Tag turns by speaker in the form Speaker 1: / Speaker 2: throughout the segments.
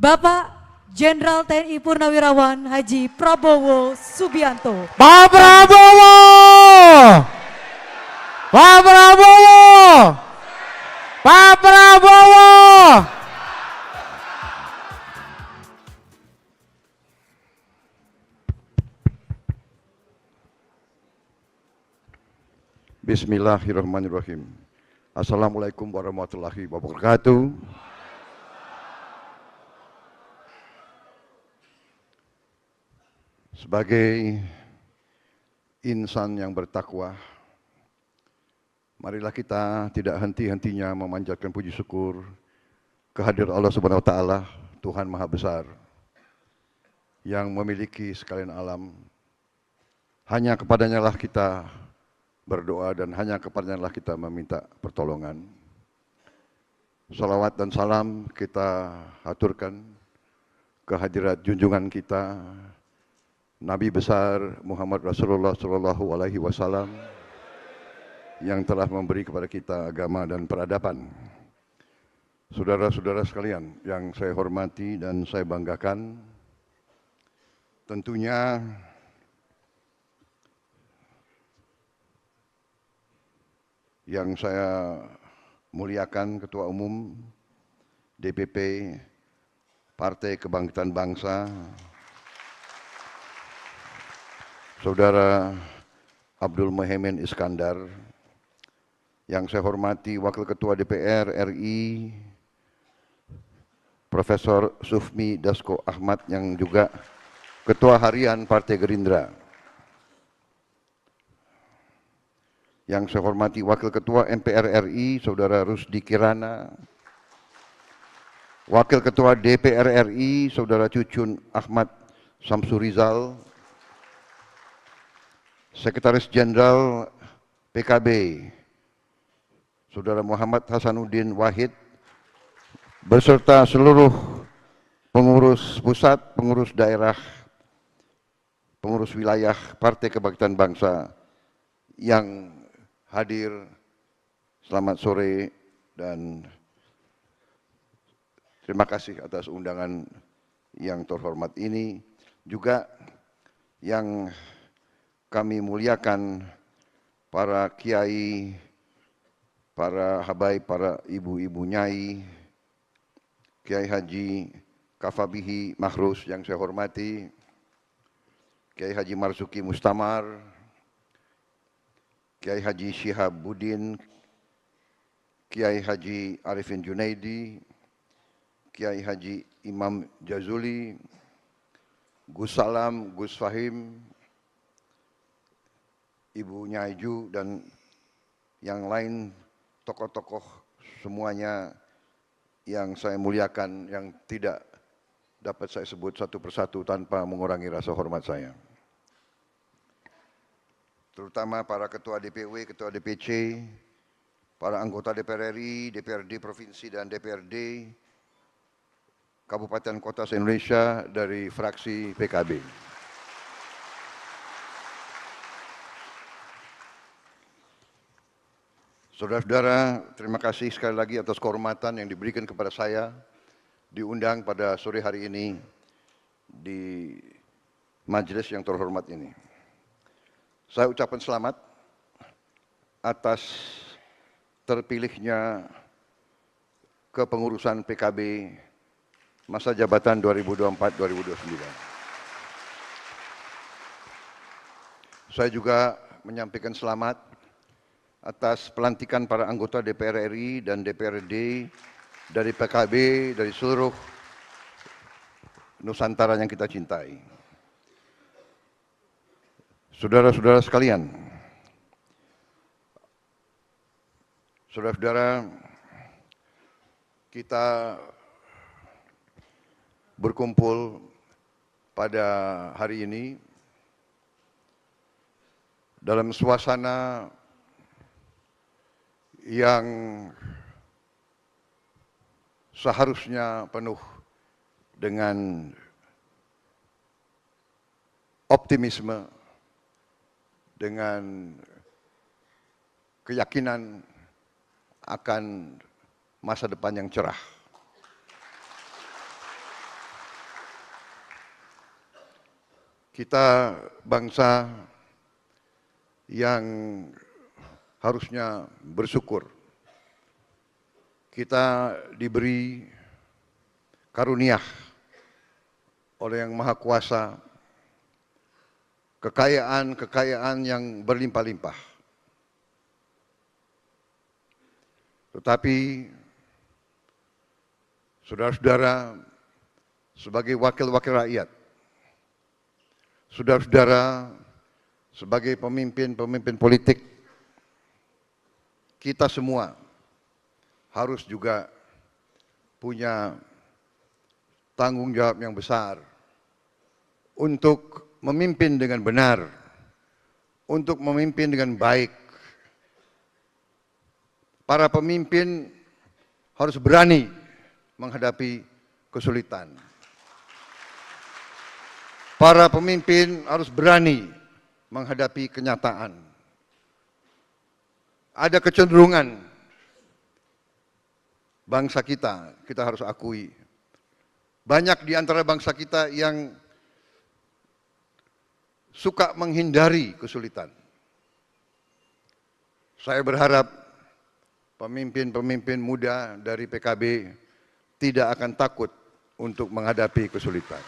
Speaker 1: Bapak Jenderal TNI Purnawirawan Haji Prabowo Subianto.
Speaker 2: Pak Prabowo! Pak Prabowo! Pak Prabowo!
Speaker 3: Bismillahirrahmanirrahim. Assalamualaikum warahmatullahi wabarakatuh. Sebagai insan yang bertakwa, marilah kita tidak henti-hentinya memanjatkan puji syukur kehadirat Allah Subhanahu wa taala, Tuhan Maha Besar yang memiliki sekalian alam. Hanya kepadanya lah kita berdoa dan hanya kepadanya lah kita meminta pertolongan. Salawat dan salam kita haturkan kehadirat junjungan kita Nabi besar Muhammad Rasulullah Shallallahu Alaihi Wasallam yang telah memberi kepada kita agama dan peradaban. Saudara-saudara sekalian yang saya hormati dan saya banggakan, tentunya yang saya muliakan Ketua Umum DPP Partai Kebangkitan Bangsa, Saudara Abdul Muhaimin Iskandar, yang saya hormati Wakil Ketua DPR RI, Profesor Sufmi Dasko Ahmad yang juga Ketua Harian Partai Gerindra, yang saya hormati Wakil Ketua MPR RI, Saudara Rusdi Kirana, Wakil Ketua DPR RI, Saudara Cucun Ahmad Samsurizal, Sekretaris Jenderal PKB, Saudara Muhammad Hasanuddin Wahid, beserta seluruh pengurus pusat, pengurus daerah, pengurus wilayah Partai Kebangkitan Bangsa yang hadir, selamat sore dan terima kasih atas undangan yang terhormat ini. Juga yang kami muliakan para kiai, para habaib, para ibu-ibu nyai, Kiai Haji Kafabihi Mahrus yang saya hormati, Kiai Haji Marzuki Mustamar, Kiai Haji Syihabuddin, Kiai Haji Arifin Junaidi, Kiai Haji Imam Jazuli, Gus Salam, Gus Fahim, Ibu Nyaiju dan yang lain tokoh-tokoh semuanya yang saya muliakan, yang tidak dapat saya sebut satu persatu tanpa mengurangi rasa hormat saya. Terutama para ketua DPW, ketua DPC, para anggota DPR RI, DPRD Provinsi dan DPRD Kabupaten Kota se-Indonesia dari fraksi PKB. Saudara-saudara, terima kasih sekali lagi atas kehormatan yang diberikan kepada saya diundang pada sore hari ini di majelis yang terhormat ini. Saya ucapkan selamat atas terpilihnya kepengurusan PKB masa jabatan 2024-2029. Saya juga menyampaikan selamat atas pelantikan para anggota DPR RI dan DPRD dari PKB, dari seluruh Nusantara yang kita cintai. Saudara-saudara sekalian, saudara-saudara, kita berkumpul pada hari ini dalam suasana yang seharusnya penuh dengan optimisme, dengan keyakinan akan masa depan yang cerah. Kita bangsa yang harusnya bersyukur. Kita diberi karunia oleh Yang Maha Kuasa, kekayaan yang berlimpah-limpah. Tetapi, saudara-saudara, sebagai wakil-wakil rakyat, saudara-saudara, sebagai pemimpin-pemimpin politik, kita semua harus juga punya tanggung jawab yang besar untuk memimpin dengan benar, untuk memimpin dengan baik. Para pemimpin harus berani menghadapi kesulitan. Para pemimpin harus berani menghadapi kenyataan. Ada kecenderungan bangsa kita harus akui. Banyak di antara bangsa kita yang suka menghindari kesulitan. Saya berharap pemimpin-pemimpin muda dari PKB tidak akan takut untuk menghadapi kesulitan.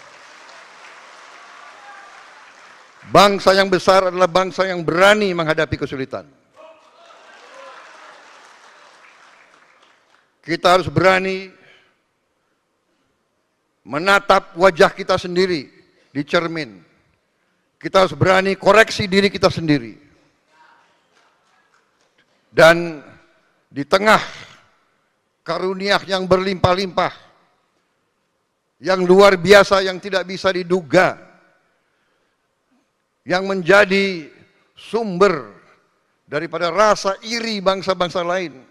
Speaker 3: Bangsa yang besar adalah bangsa yang berani menghadapi kesulitan. Kita harus berani menatap wajah kita sendiri di cermin. Kita harus berani koreksi diri kita sendiri. Dan di tengah karunia yang berlimpah-limpah, yang luar biasa, yang tidak bisa diduga, yang menjadi sumber daripada rasa iri bangsa-bangsa lain,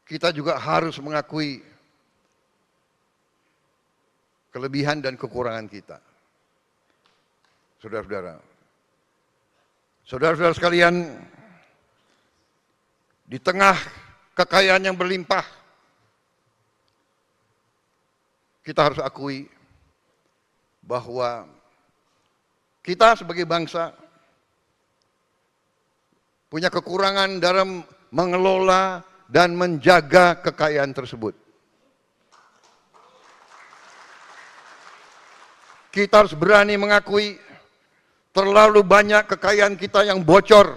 Speaker 3: kita juga harus mengakui kelebihan dan kekurangan kita. Saudara-saudara, saudara-saudara sekalian, di tengah kekayaan yang berlimpah, kita harus akui bahwa kita sebagai bangsa punya kekurangan dalam mengelola dan menjaga kekayaan tersebut. Kita harus berani mengakui terlalu banyak kekayaan kita yang bocor.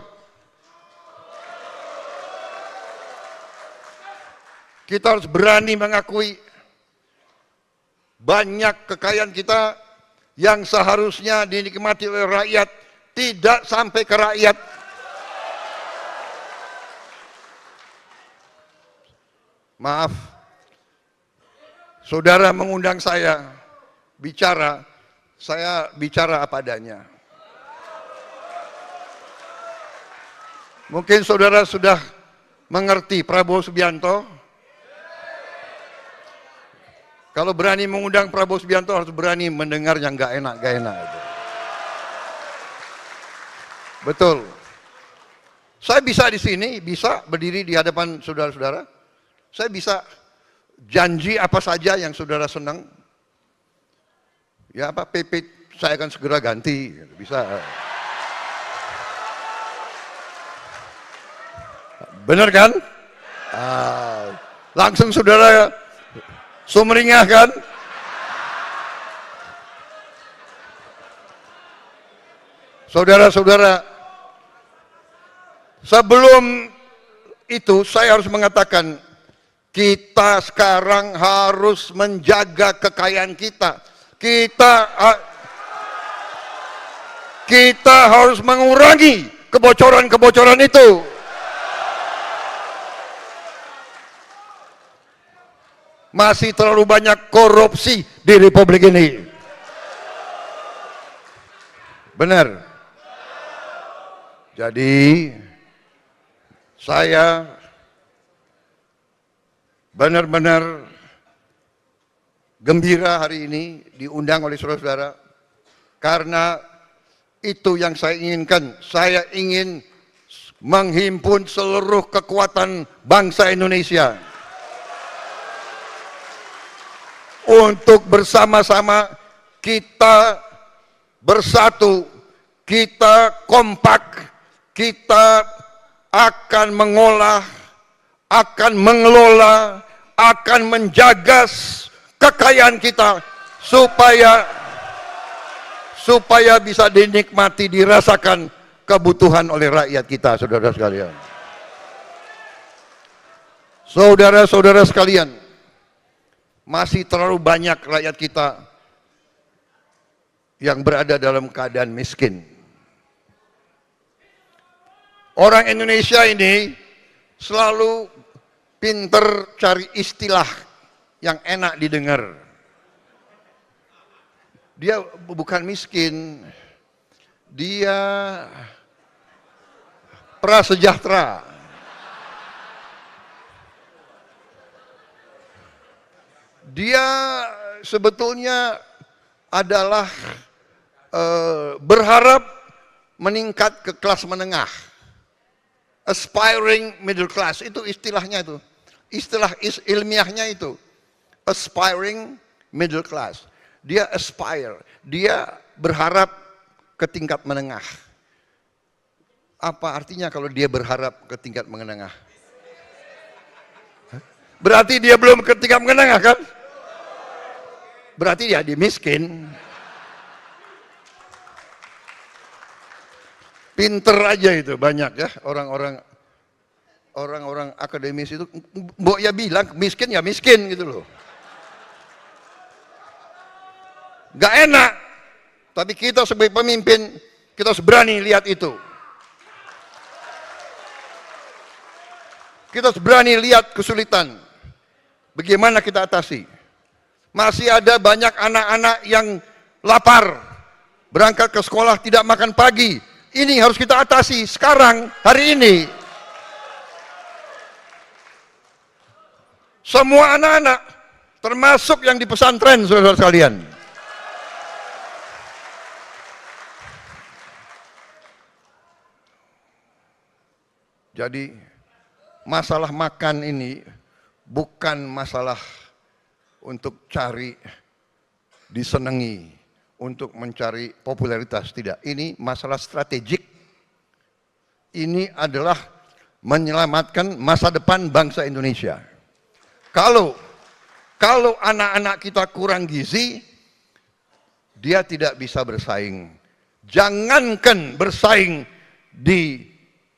Speaker 3: Kita harus berani mengakui banyak kekayaan kita yang seharusnya dinikmati oleh rakyat tidak sampai ke rakyat. Maaf, saudara mengundang saya bicara apa adanya. Mungkin saudara sudah mengerti Prabowo Subianto. Kalau berani mengundang Prabowo Subianto harus berani mendengar yang gak enak. Betul. Saya bisa di sini, bisa berdiri di hadapan saudara-saudara. Saya bisa janji apa saja yang saudara senang. Ya apa PP saya akan segera ganti, bisa. Benar kan? Langsung saudara sumringah kan? Saudara-saudara, sebelum itu saya harus mengatakan kita sekarang harus menjaga kekayaan kita. Kita harus mengurangi kebocoran-kebocoran itu. Masih terlalu banyak korupsi di Republik ini. Benar. Jadi saya benar-benar gembira hari ini diundang oleh saudara-saudara karena itu yang saya inginkan. Saya ingin menghimpun seluruh kekuatan bangsa Indonesia untuk bersama-sama kita bersatu, kita kompak, kita akan mengolah, akan mengelola, akan menjaga kekayaan kita supaya bisa dinikmati, dirasakan kebutuhan oleh rakyat kita, saudara sekalian. Saudara-saudara sekalian, masih terlalu banyak rakyat kita yang berada dalam keadaan miskin. Orang Indonesia ini selalu pinter cari istilah yang enak didengar. Dia bukan miskin, dia prasejahtera. Dia sebetulnya adalah berharap meningkat ke kelas menengah. Aspiring middle class, itu istilahnya itu. Istilah ilmiahnya itu. Aspiring middle class. Dia aspire, dia berharap ke tingkat menengah. Apa artinya kalau dia berharap ke tingkat menengah? Berarti dia belum ke tingkat menengah kan? Berarti dia miskin. Pinter aja itu banyak ya orang-orang akademis itu. Mbok ya bilang miskin ya miskin gitu loh. Gak enak. Tapi kita sebagai pemimpin kita harus berani lihat itu. Kita harus berani lihat kesulitan. Bagaimana kita atasi? Masih ada banyak anak-anak yang lapar, berangkat ke sekolah tidak makan pagi. Ini harus kita atasi sekarang, hari ini. Semua anak-anak, termasuk yang di pesantren, saudara sekalian. Jadi, masalah makan ini bukan masalah untuk cari disenangi, untuk mencari popularitas, tidak. Ini masalah strategik. Ini adalah menyelamatkan masa depan bangsa Indonesia. Kalau anak-anak kita kurang gizi, dia tidak bisa bersaing. Jangankan bersaing di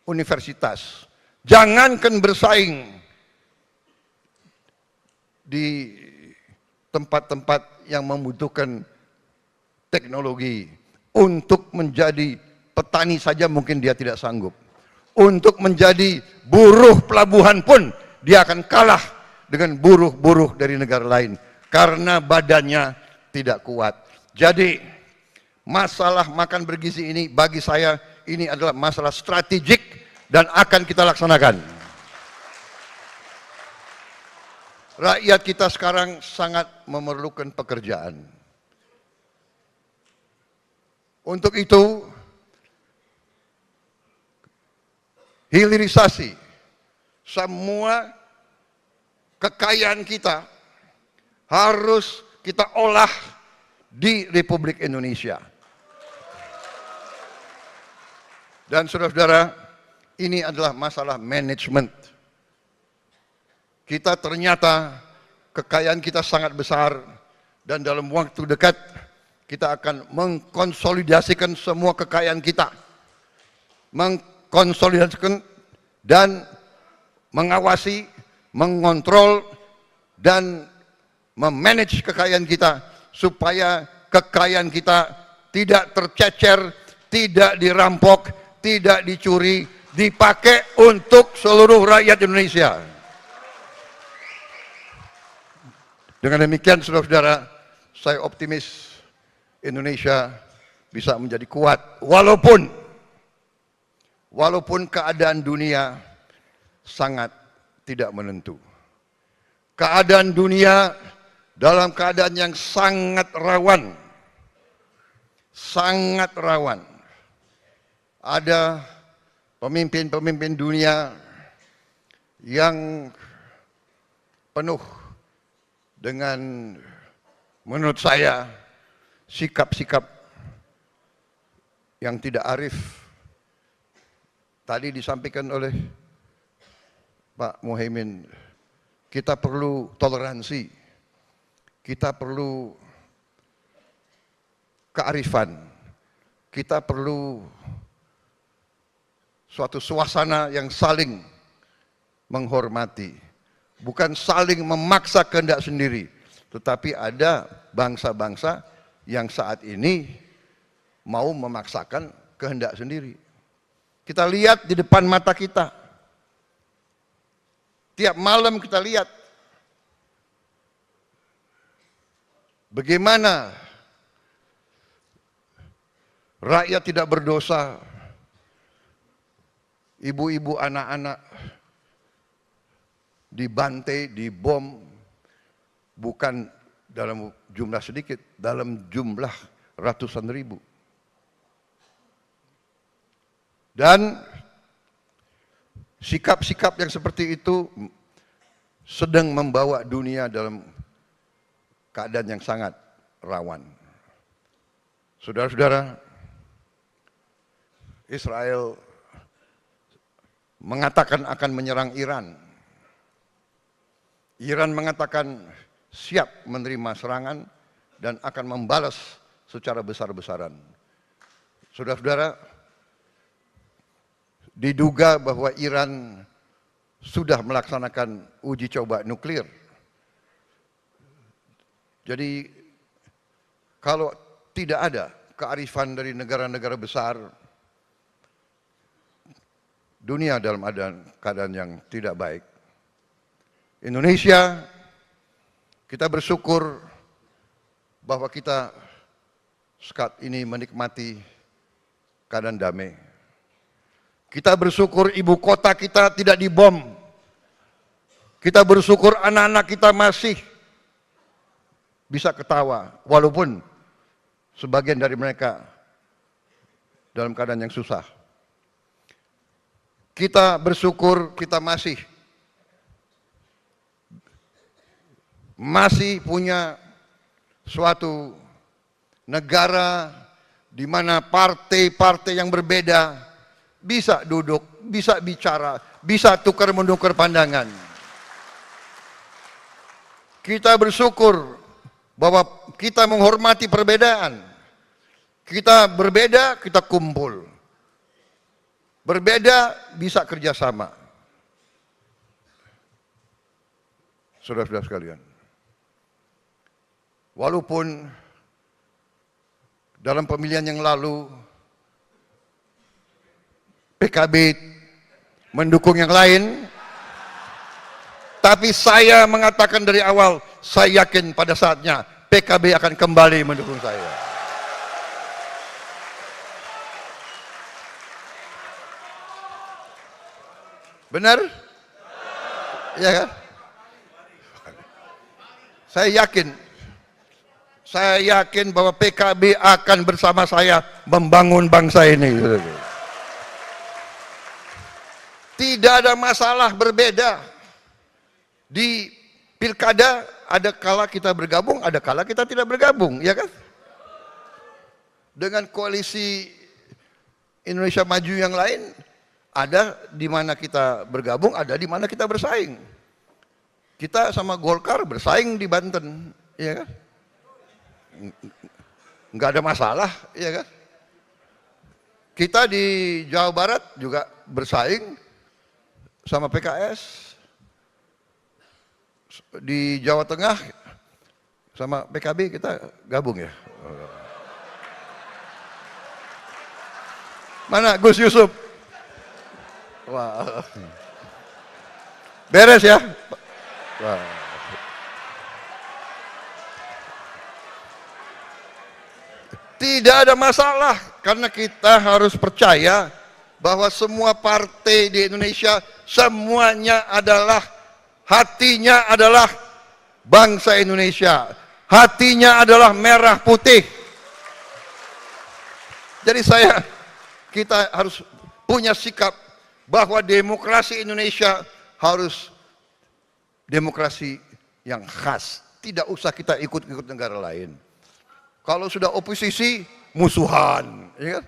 Speaker 3: universitas, jangankan bersaing di tempat-tempat yang membutuhkan teknologi. Untuk menjadi petani saja mungkin dia tidak sanggup. Untuk menjadi buruh pelabuhan pun dia akan kalah dengan buruh-buruh dari negara lain karena badannya tidak kuat. Jadi masalah makan bergizi ini bagi saya ini adalah masalah strategik dan akan kita laksanakan. Rakyat kita sekarang sangat memerlukan pekerjaan. Untuk itu, hilirisasi semua kekayaan kita harus kita olah di Republik Indonesia. Dan saudara-saudara, ini adalah masalah manajemen. Kita ternyata kekayaan kita sangat besar dan dalam waktu dekat kita akan mengkonsolidasikan semua kekayaan kita. Mengkonsolidasikan dan mengawasi, mengontrol dan memanage kekayaan kita supaya kekayaan kita tidak tercecer, tidak dirampok, tidak dicuri, dipakai untuk seluruh rakyat Indonesia. Dengan demikian saudara-saudara, saya optimis Indonesia bisa menjadi kuat walaupun keadaan dunia sangat tidak menentu. Keadaan dunia dalam keadaan yang sangat rawan. Sangat rawan. Ada pemimpin-pemimpin dunia yang penuh dengan menurut saya sikap-sikap yang tidak arif. Tadi disampaikan oleh Pak Muhaimin, kita perlu toleransi, kita perlu kearifan, kita perlu suatu suasana yang saling menghormati, bukan saling memaksa kehendak sendiri, tetapi ada bangsa-bangsa yang saat ini mau memaksakan kehendak sendiri. Kita lihat di depan mata kita. Tiap malam kita lihat bagaimana rakyat tidak berdosa, ibu-ibu, anak-anak dibantai, dibom, bukan dalam jumlah sedikit, dalam jumlah ratusan ribu. Dan sikap-sikap yang seperti itu sedang membawa dunia dalam keadaan yang sangat rawan. Saudara-saudara, Israel mengatakan akan menyerang Iran. Iran mengatakan siap menerima serangan dan akan membalas secara besar-besaran. Saudara-saudara, diduga bahwa Iran sudah melaksanakan uji coba nuklir. Jadi kalau tidak ada kearifan dari negara-negara besar, dunia dalam keadaan yang tidak baik. Indonesia, kita bersyukur bahwa kita saat ini menikmati keadaan damai. Kita bersyukur ibu kota kita tidak dibom. Kita bersyukur anak-anak kita masih bisa ketawa, walaupun sebagian dari mereka dalam keadaan yang susah. Kita bersyukur kita masih punya suatu negara di mana partai-partai yang berbeda bisa duduk, bisa bicara, bisa tukar-menukar pandangan. Kita bersyukur bahwa kita menghormati perbedaan. Kita berbeda, kita kumpul. Berbeda, bisa kerjasama. Saudara-saudara sekalian, walaupun dalam pemilihan yang lalu PKB mendukung yang lain, tapi saya mengatakan dari awal, saya yakin pada saatnya PKB akan kembali mendukung saya. Benar? Ya kan? Saya yakin bahwa PKB akan bersama saya membangun bangsa ini. Tidak ada masalah berbeda. Di pilkada ada kala kita bergabung, ada kala kita tidak bergabung, ya kan? Dengan koalisi Indonesia Maju yang lain, ada di mana kita bergabung, ada di mana kita bersaing. Kita sama Golkar bersaing di Banten, ya kan? Nggak ada masalah, ya kan? Kita di Jawa Barat juga bersaing sama PKS, di Jawa Tengah sama PKB kita gabung ya. Mana Gus Yusuf? Wah, beres ya. Wah. Tidak ada masalah karena kita harus percaya bahwa semua partai di Indonesia semuanya adalah hatinya adalah bangsa Indonesia. Hatinya adalah merah putih. Jadi kita harus punya sikap bahwa demokrasi Indonesia harus demokrasi yang khas. Tidak usah kita ikut-ikut negara lain. Kalau sudah oposisi, musuhan. Ya kan?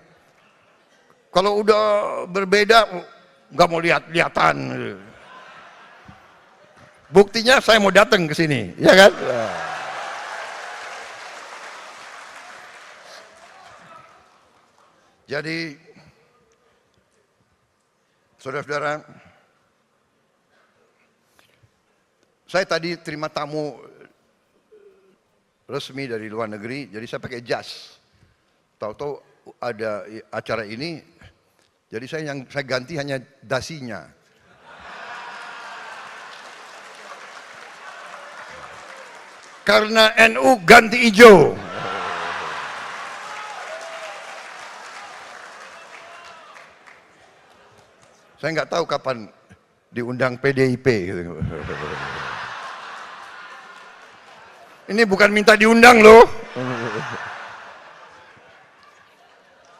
Speaker 3: Kalau udah berbeda, nggak mau lihat-lihatan. Buktinya saya mau datang ke sini, ya kan? Jadi, saudara-saudara, saya tadi terima tamu resmi dari luar negeri, jadi saya pakai jas. Tahu-tahu ada acara ini, jadi saya ganti hanya dasinya. Karena NU ganti hijau. Saya nggak tahu kapan diundang PDIP. Ini bukan minta diundang loh.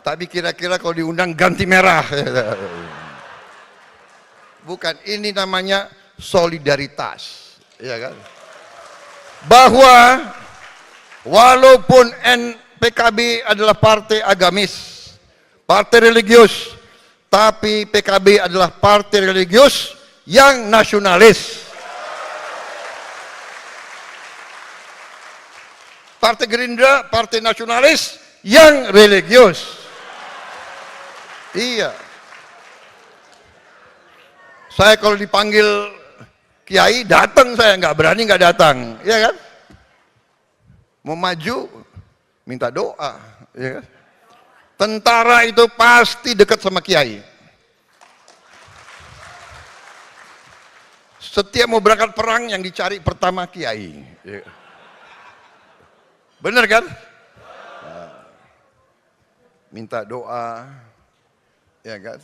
Speaker 3: Tapi kira-kira kalau diundang ganti merah. Bukan, ini namanya solidaritas. Ya kan? Bahwa walaupun PKB adalah partai agamis, partai religius, tapi PKB adalah partai religius yang nasionalis. Partai Gerindra, partai nasionalis yang religius. Iya. Saya kalau dipanggil kiai datang, saya nggak berani nggak datang, ya kan? Mau maju minta doa, ya kan? Tentara itu pasti dekat sama kiai. Setiap mau berangkat perang yang dicari pertama kiai. Bener kan? Minta doa, ya kan?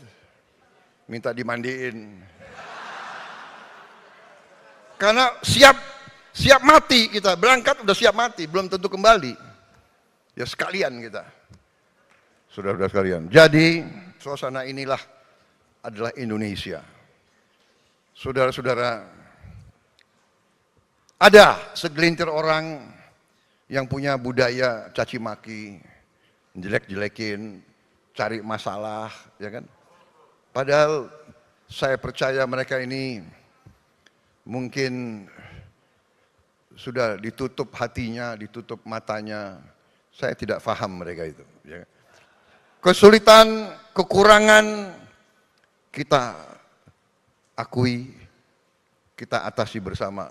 Speaker 3: Minta dimandiin. Karena siap mati kita, berangkat udah siap mati, belum tentu kembali. Ya sekalian kita. Saudara-saudara sekalian. Jadi suasana inilah adalah Indonesia. Saudara-saudara, ada segelintir orang yang punya budaya caci maki, jelek-jelekin, cari masalah, ya kan? Padahal saya percaya mereka ini mungkin sudah ditutup hatinya, ditutup matanya. Saya tidak paham mereka itu. Ya. Kesulitan, kekurangan kita akui, kita atasi bersama.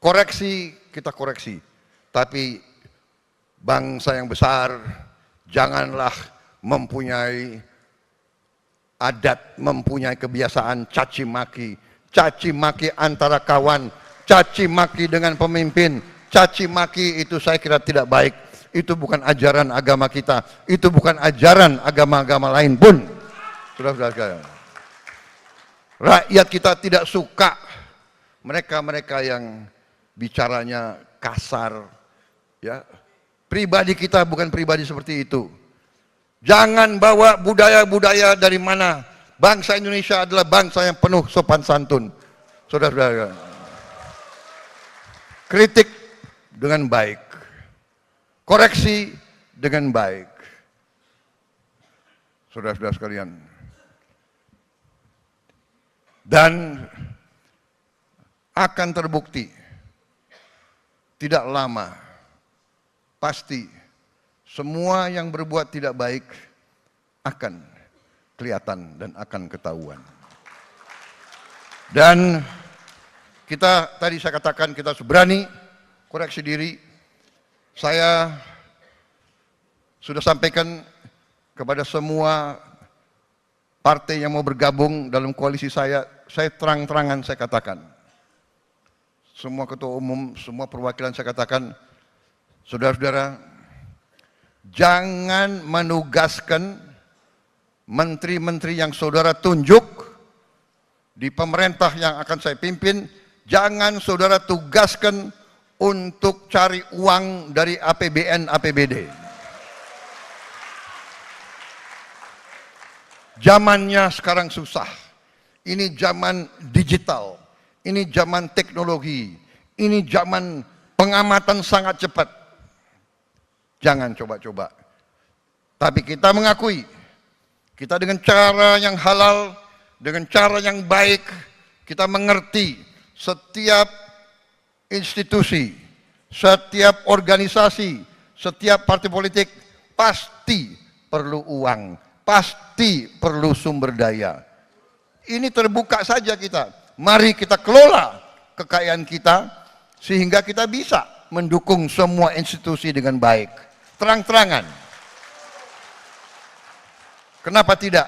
Speaker 3: Koreksi, kita koreksi. Tapi bangsa yang besar janganlah mempunyai adat, mempunyai kebiasaan caci maki antara kawan, caci maki dengan pemimpin, caci maki itu saya kira tidak baik. Itu bukan ajaran agama kita, itu bukan ajaran agama-agama lain pun. Saudara-saudara, rakyat kita tidak suka mereka-mereka yang bicaranya kasar, ya. Pribadi kita bukan pribadi seperti itu. Jangan bawa budaya-budaya dari mana. Bangsa Indonesia adalah bangsa yang penuh sopan santun. Saudara-saudara, kritik dengan baik, koreksi dengan baik. Saudara-saudara sekalian. Dan akan terbukti tidak lama, pasti semua yang berbuat tidak baik akan kelihatan dan akan ketahuan. Dan kita, tadi saya katakan kita berani koreksi diri. Saya sudah sampaikan kepada semua partai yang mau bergabung dalam koalisi saya terang-terangan saya katakan. Semua ketua umum, semua perwakilan saya katakan, saudara-saudara, jangan menugaskan menteri-menteri yang saudara tunjuk di pemerintah yang akan saya pimpin, jangan saudara tugaskan untuk cari uang dari APBN, APBD. Zamannya sekarang susah. Ini zaman digital, ini zaman teknologi, ini zaman pengamatan sangat cepat. Jangan coba-coba. Tapi kita mengakui, Kita dengan cara yang halal, dengan cara yang baik, kita mengerti setiap institusi, setiap organisasi, setiap partai politik pasti perlu uang, pasti perlu sumber daya. Ini terbuka saja kita. Mari kita kelola kekayaan kita sehingga kita bisa mendukung semua institusi dengan baik. Terang-terangan. Kenapa tidak?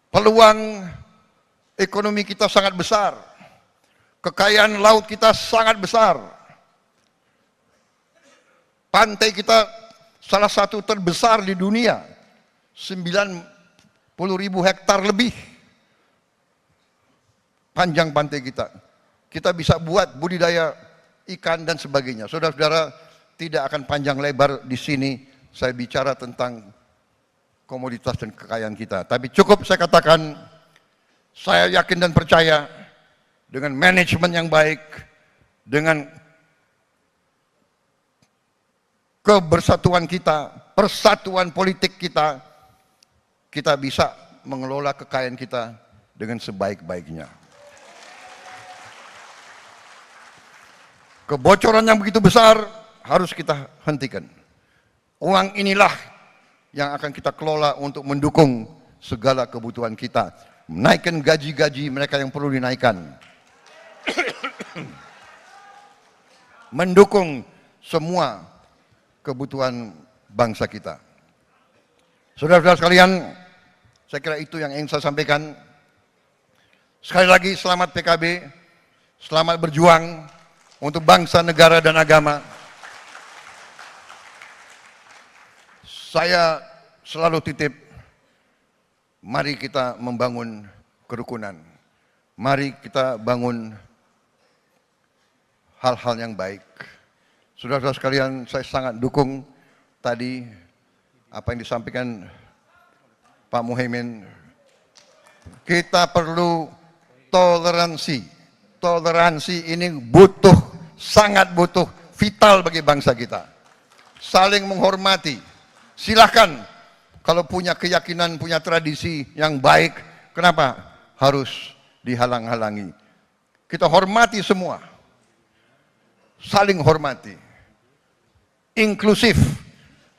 Speaker 3: Peluang ekonomi kita sangat besar. Kekayaan laut kita sangat besar. Pantai kita salah satu terbesar di dunia. 90.000 hektar lebih. Panjang pantai kita. Kita bisa buat budidaya ikan dan sebagainya. Saudara-saudara, tidak akan panjang lebar di sini saya bicara tentang komoditas dan kekayaan kita. Tapi cukup saya katakan, saya yakin dan percaya dengan manajemen yang baik, dengan kebersatuan kita, persatuan politik kita, kita bisa mengelola kekayaan kita dengan sebaik-baiknya. Kebocoran yang begitu besar harus kita hentikan. Uang inilah yang akan kita kelola untuk mendukung segala kebutuhan kita. Menaikkan gaji-gaji mereka yang perlu dinaikkan. Mendukung semua kebutuhan bangsa kita. Saudara-saudara sekalian, saya kira itu yang ingin saya sampaikan. Sekali lagi selamat PKB, selamat berjuang untuk bangsa, negara, dan agama. Saya selalu titip, mari kita membangun kerukunan. Mari kita bangun hal-hal yang baik. Saudara-saudara sekalian, saya sangat dukung tadi apa yang disampaikan Pak Muhaimin. Kita perlu toleransi. Toleransi ini butuh, sangat butuh, vital bagi bangsa kita. Saling menghormati. Silahkan kalau punya keyakinan, punya tradisi yang baik, kenapa harus dihalang-halangi? Kita hormati semua. Saling hormati. Inklusif.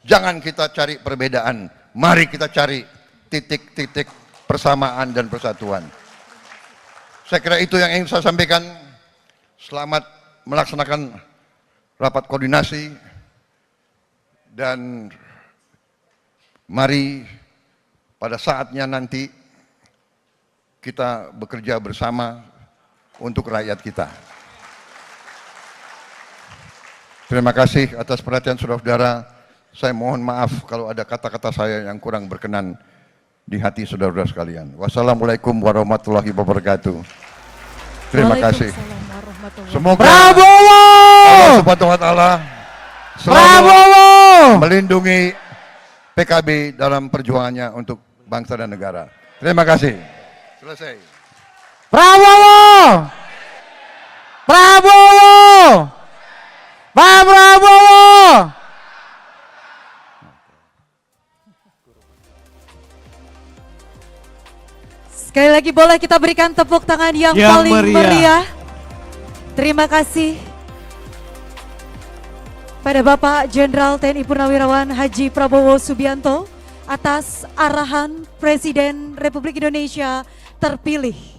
Speaker 3: Jangan kita cari perbedaan. Mari kita cari titik-titik persamaan dan persatuan. Saya kira itu yang ingin saya sampaikan. Selamat melaksanakan rapat koordinasi dan mari pada saatnya nanti kita bekerja bersama untuk rakyat kita. Terima kasih atas perhatian saudara-saudara. Saya mohon maaf kalau ada kata-kata saya yang kurang berkenan di hati saudara-saudara sekalian. Wassalamualaikum warahmatullahi wabarakatuh. Terima kasih. Semoga
Speaker 2: Prabowo!
Speaker 3: Allah Subhanahu wa taala selalu melindungi PKB dalam perjuangannya untuk bangsa dan negara. Terima kasih. Selesai.
Speaker 2: Prabowo! Prabowo! Pak Prabowo!
Speaker 1: Sekali lagi boleh kita berikan tepuk tangan yang paling meriah. Terima kasih pada Bapak Jenderal TNI Purnawirawan Haji Prabowo Subianto atas arahan Presiden Republik Indonesia terpilih.